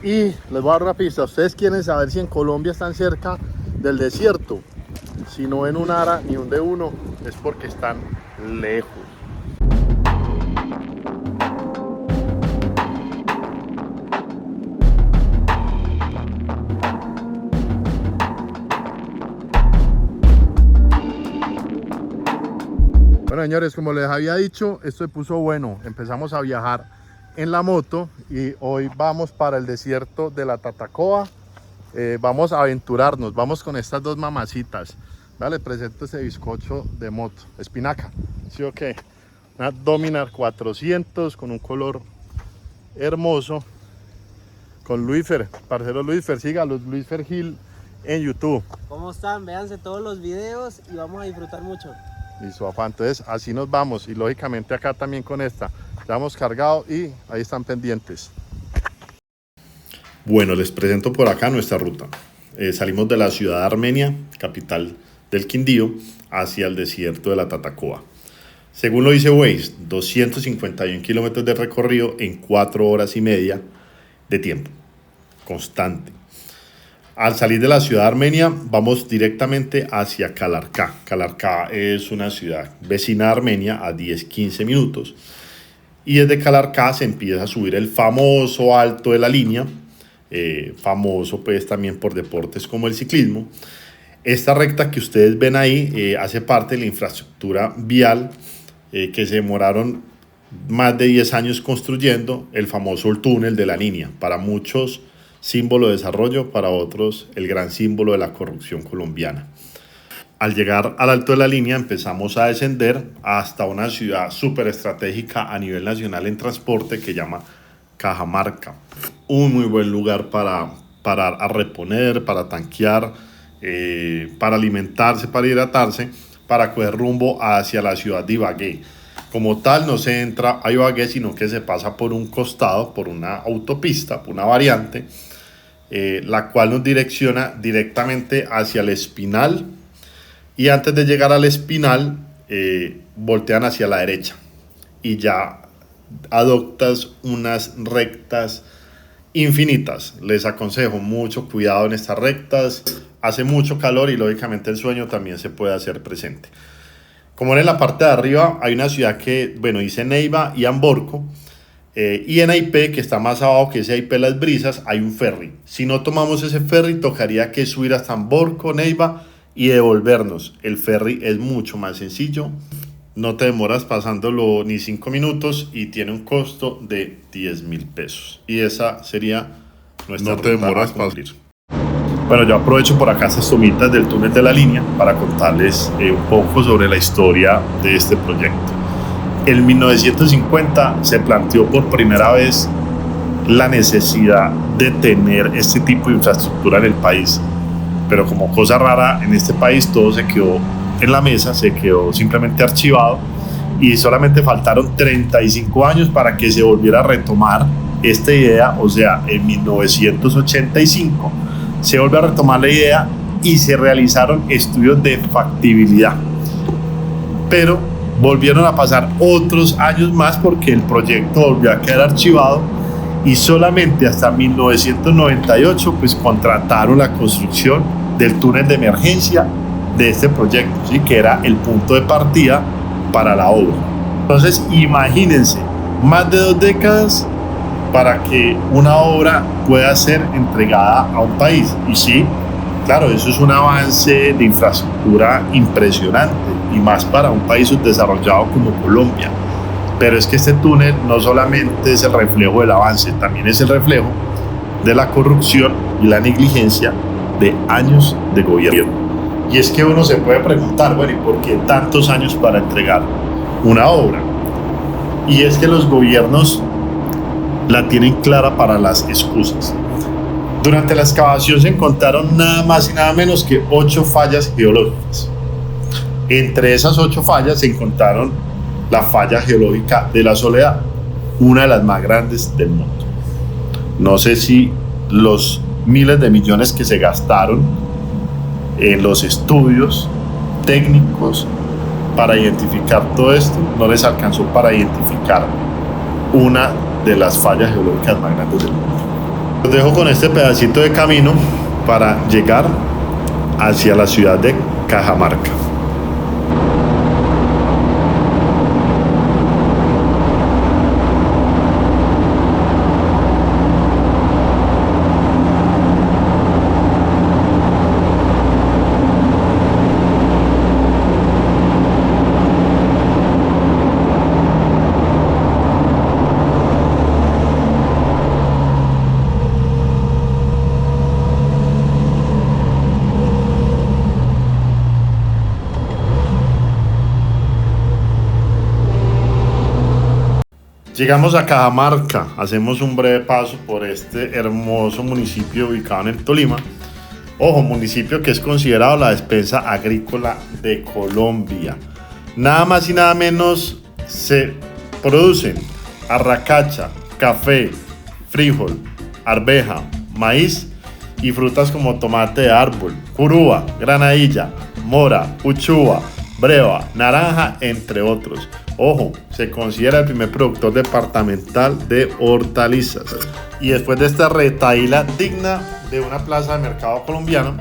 Y les voy a dar una pista. Ustedes quieren saber si en Colombia están cerca del desierto. Si no ven un Ara ni un D1 es porque están lejos. Bueno, señores, como les había dicho, esto se puso bueno. Empezamos a viajar en la moto y hoy vamos para el desierto de la Tatacoa. Vamos a aventurarnos, vamos con estas dos mamacitas. Vale, presento ese bizcocho de moto, espinaca, ¿sí o qué? Una Dominar 400 con un color hermoso, con Luisfer, parcero Luisfer, sígalos, Luisfer Gil en YouTube. ¿Cómo están? Véanse todos los videos y vamos a disfrutar mucho. Listo, papá, entonces así nos vamos y lógicamente acá también con esta, ya hemos cargado y ahí están pendientes. Bueno, les presento por acá nuestra ruta. Salimos de la ciudad de Armenia, capital del Quindío, hacia el desierto de la Tatacoa. Según lo dice Waze, 251 kilómetros de recorrido en 4 horas y media de tiempo constante. Al salir de la ciudad de Armenia, vamos directamente hacia Calarcá. Calarcá es una ciudad vecina de Armenia a 10-15 minutos. Y desde Calarcá se empieza a subir el famoso Alto de la Línea, famoso pues también por deportes como el ciclismo. Esta recta que ustedes ven ahí hace parte de la infraestructura vial que se demoraron más de 10 años construyendo, el famoso túnel de la Línea. Para muchos símbolo de desarrollo, para otros el gran símbolo de la corrupción colombiana. Al llegar al Alto de la Línea empezamos a descender hasta una ciudad súper estratégica a nivel nacional en transporte que se llama Cajamarca. Un muy buen lugar para parar a reponer, para tanquear, para alimentarse, para hidratarse, para coger rumbo hacia la ciudad de Ibagué. Como tal no se entra a Ibagué, sino que se pasa por un costado, por una autopista, por una variante, la cual nos direcciona directamente hacia el Espinal. Y antes de llegar al Espinal, voltean hacia la derecha y ya adoptas unas rectas infinitas. Les aconsejo mucho cuidado en estas rectas. Hace mucho calor y lógicamente el sueño también se puede hacer presente. Como en la parte de arriba hay una ciudad que, bueno, dice Neiva y Amborco. Y en Aipé, que está más abajo que ese Aipé Las Brisas, hay un ferry. Si no tomamos ese ferry, tocaría que subir hasta Amborco, Neiva y devolvernos. El ferry es mucho más sencillo, no te demoras pasándolo ni 5 minutos y tiene un costo de 10.000 pesos. Y esa sería nuestra ruta. No te demoras a cumplir. Bueno, yo aprovecho por acá estas tomitas del túnel de la Línea para contarles un poco sobre la historia de este proyecto. En 1950 se planteó por primera vez la necesidad de tener este tipo de infraestructura en el país. Pero como cosa rara, en este país todo se quedó en la mesa, se quedó simplemente archivado y solamente faltaron 35 años para que se volviera a retomar esta idea. O sea, en 1985 se volvió a retomar la idea y se realizaron estudios de factibilidad. Pero volvieron a pasar otros años más porque el proyecto volvió a quedar archivado y solamente hasta 1998 pues contrataron la construcción del túnel de emergencia de este proyecto, ¿sí? Que era el punto de partida para la obra. Entonces imagínense, más de 2 décadas para que una obra pueda ser entregada a un país. Y sí, claro, eso es un avance de infraestructura impresionante y más para un país subdesarrollado como Colombia. Pero es que este túnel no solamente es el reflejo del avance, también es el reflejo de la corrupción y la negligencia de años de gobierno. Y es que uno se puede preguntar, bueno, ¿y por qué tantos años para entregar una obra? Y es que los gobiernos la tienen clara para las excusas. Durante la excavación se encontraron nada más y nada menos que 8 fallas geológicas. Entre esas 8 fallas se encontraron la falla geológica de la Soledad, una de las más grandes del mundo. No sé si los miles de millones que se gastaron en los estudios técnicos para identificar todo esto no les alcanzó para identificar una de las fallas geológicas más grandes del mundo. Los dejo con este pedacito de camino para llegar hacia la ciudad de Cajamarca. Llegamos a Cajamarca, hacemos un breve paso por este hermoso municipio ubicado en el Tolima. Ojo, municipio que es considerado la despensa agrícola de Colombia. Nada más y nada menos se producen arracacha, café, frijol, arveja, maíz y frutas como tomate de árbol, curúa, granadilla, mora, uchúa, breva, naranja, entre otros. Ojo, se considera el primer productor departamental de hortalizas. Y después de esta retaíla digna de una plaza de mercado colombiano,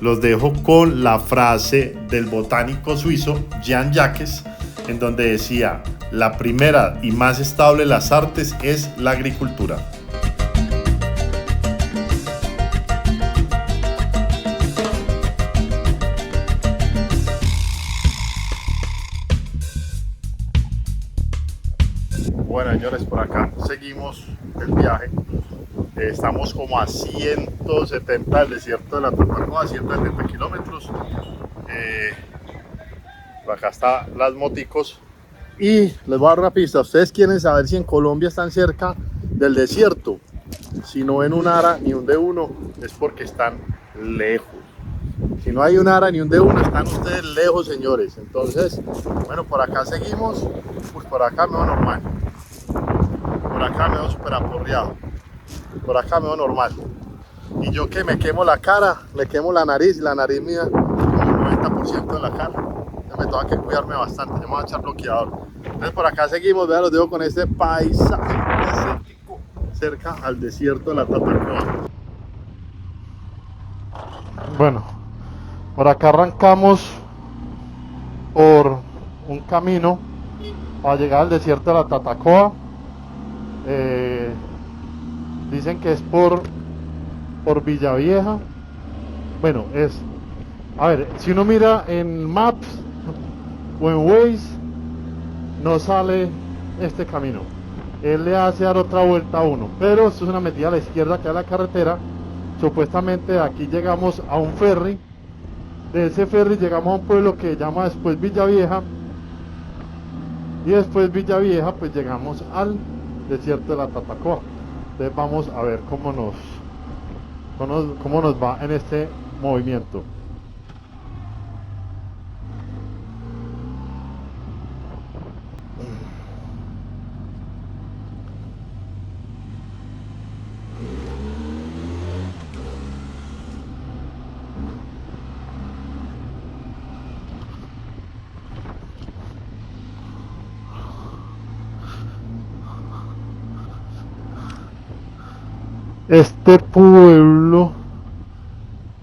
los dejo con la frase del botánico suizo Jean-Jacques, en donde decía: la primera y más estable de las artes es la agricultura. Bueno, señores, por acá seguimos el viaje. Estamos como a 170 del desierto de la Tatacoa, 170 kilómetros. Por acá están las moticos. Y les voy a dar una pista. Ustedes quieren saber si en Colombia están cerca del desierto. Si no ven un ARA ni un D1, es porque están lejos. Si no hay un ARA ni un D1, están ustedes lejos, señores. Entonces, bueno, por acá seguimos. Pues por acá me veo normal. Por acá me veo súper aporreado. Por acá me veo normal. Y yo que me quemo la cara, me quemo la nariz mía como el 90% de la cara. Entonces me tengo que cuidarme bastante. Yo me voy a echar bloqueador. Entonces por acá seguimos, vean, los dejo con este paisaje desértico cerca al desierto de la Tatacoa. Bueno, por acá arrancamos por un camino para llegar al desierto de la Tatacoa. Dicen que es por Villavieja. Bueno, a ver, si uno mira en Maps o en Waze, no sale este camino. Él le hace dar otra vuelta a uno, pero esto es una metida a la izquierda que a la carretera. Supuestamente aquí llegamos a un ferry. De ese ferry llegamos a un pueblo que se llama después Villavieja. Y después Villavieja pues llegamos al desierto de la Tatacoa. Entonces vamos a ver cómo nos va en este movimiento. Este pueblo,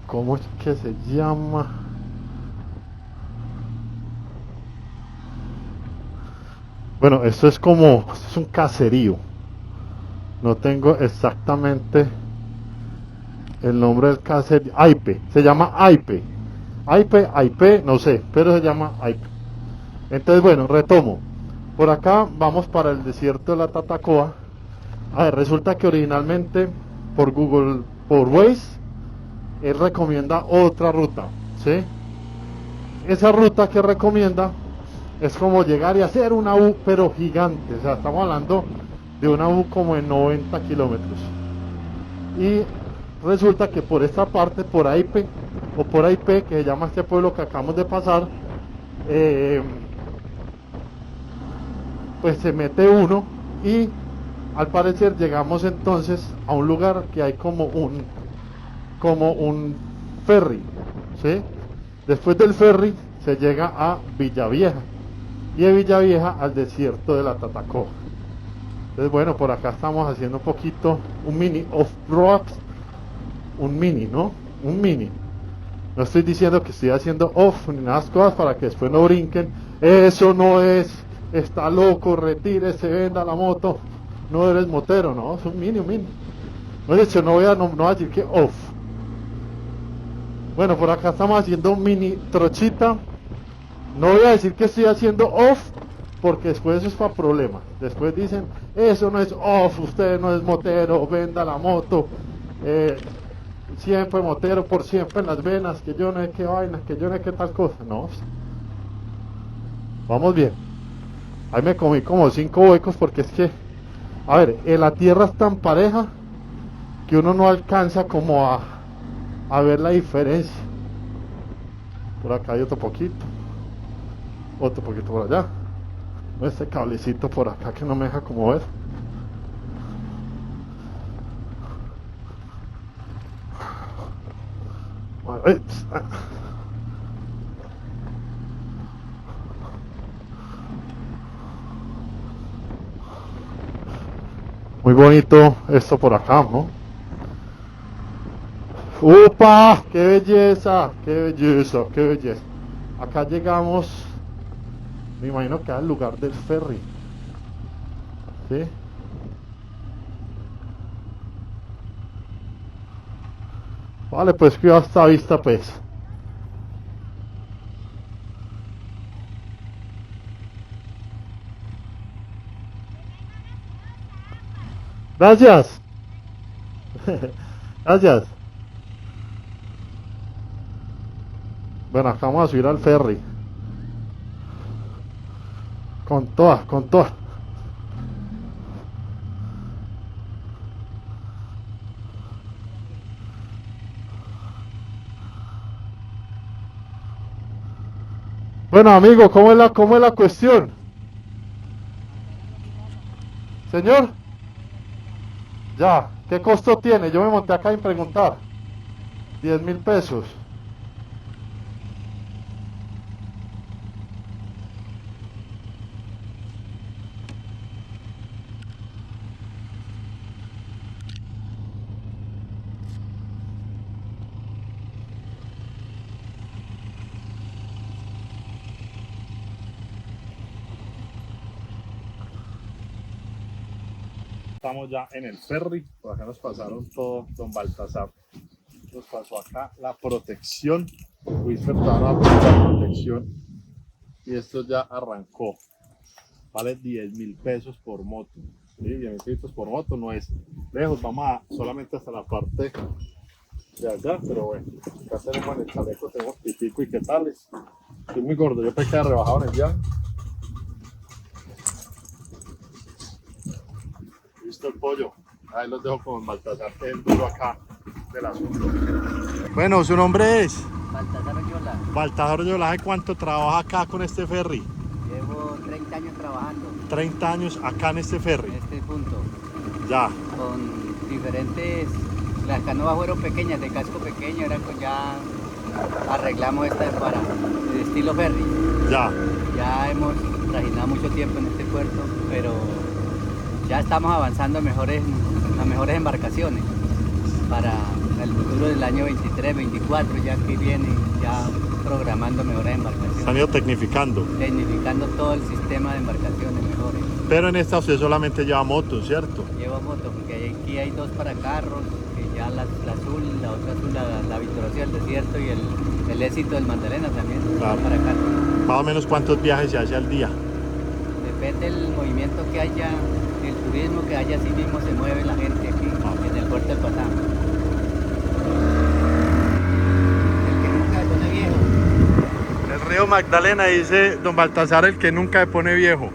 ¿cómo es que se llama? Bueno, esto es un caserío. No tengo exactamente el nombre del caserío. Aipe, se llama Aipe. Aipe, no sé, pero se llama Aipe. Entonces, bueno, retomo. Por acá vamos para el desierto de la Tatacoa. A ver, resulta que originalmente por Google, por Waze, él recomienda otra ruta, ¿sí? Esa ruta que recomienda es como llegar y hacer una U, pero gigante. O sea, estamos hablando de una U como en 90 kilómetros. Y resulta que por esta parte, por Aipe, o por Aipe, que se llama este pueblo que acabamos de pasar, pues se mete uno y al parecer llegamos entonces a un lugar que hay como un ferry, ¿sí? Después del ferry se llega a Villavieja y de Villavieja al desierto de la Tatacoa. Entonces bueno, por acá estamos haciendo un poquito, un mini off-road, un mini, ¿no? Un mini. No estoy diciendo que estoy haciendo off ni nada de las cosas para que después no brinquen. Eso no es, está loco, retírese, venda la moto. No eres motero, no, es un mini, un mini. No, de hecho, no voy a decir que off. Bueno, por acá estamos haciendo un mini trochita. No voy a decir que estoy haciendo off, porque después eso es para problemas. Después dicen, eso no es off, usted no es motero, venda la moto. Siempre motero por siempre en las venas, que yo no sé qué vaina, que yo no sé qué tal cosa. No, vamos bien. Ahí me comí como 5 huecos porque es que, a ver, en la tierra es tan pareja que uno no alcanza como a ver la diferencia. Por acá hay otro poquito por allá. Este cablecito por acá que no me deja como ver. Muy bonito esto por acá, ¿no? ¡Upa! ¡Qué belleza! ¡Qué belleza! ¡Qué belleza! Acá llegamos, me imagino que al lugar del ferry. ¿Sí? Vale, pues cuidado esta vista, pues. Gracias. Gracias. Bueno, acá vamos a subir al ferry. Con todas, con todas. Bueno, amigo, cómo es la cuestión? Señor, ya, ¿qué costo tiene? Yo me monté acá sin preguntar. 10.000 pesos. Estamos ya en el ferry, por acá nos pasaron todo, don Baltasar nos pasó acá la protección, Whisper ahora la protección y esto ya arrancó, vale 10.000 pesos por moto, ¿sí? 10.000 pesos por moto, no es lejos, vamos solamente hasta la parte de allá, pero bueno, acá tenemos en el chaleco, tenemos pitico y qué tales, estoy muy gordo, yo pensé que había rebajado en el viaje. Listo el pollo, ahí los dejo con Baltasar, que es el duro acá del asunto. Bueno, ¿su nombre es? Baltasar Oyola. Baltasar Oyola, ¿hace cuánto trabaja acá con este ferry? Llevo 30 años trabajando 30 años acá en este ferry. en este punto. Ya. Con diferentes... Las canoas fueron pequeñas, de casco pequeño, era pues ya arreglamos esta para de estilo ferry. Ya. Ya hemos trajinado mucho tiempo en este puerto, pero ya estamos avanzando a mejores embarcaciones para el futuro del año 23, 24, ya que viene, ya programando mejores embarcaciones. Se han ido tecnificando. Tecnificando todo el sistema de embarcaciones mejores. Pero en esta usted solamente lleva motos, ¿cierto? Llevo moto, porque aquí hay 2 para carros, que ya la azul, la otra azul, la Victoriosa del Desierto y el Éxito del Magdalena también, claro, para carros. Más o menos cuántos viajes se hace al día. Depende del movimiento que haya, el turismo que haya, así mismo se mueve la gente aquí en el puerto del Patá. El que nunca se pone viejo. El río Magdalena, dice don Baltasar, el que nunca se pone viejo.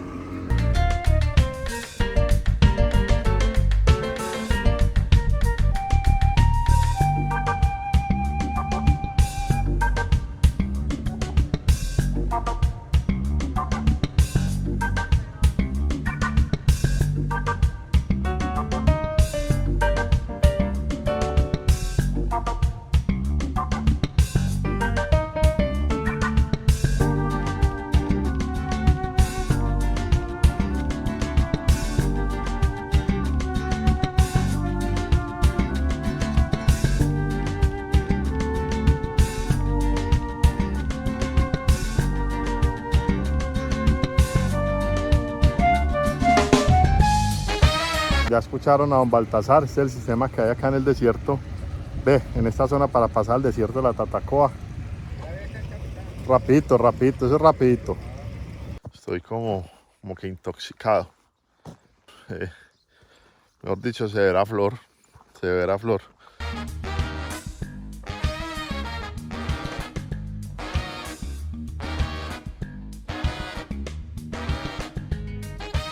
Ya escucharon a don Baltasar, este es el sistema que hay acá en el desierto. Ve, en esta zona para pasar al desierto de la Tatacoa. Rapidito, rapidito, eso es rapidito. Estoy como que intoxicado. Mejor dicho, se verá flor. Se verá flor.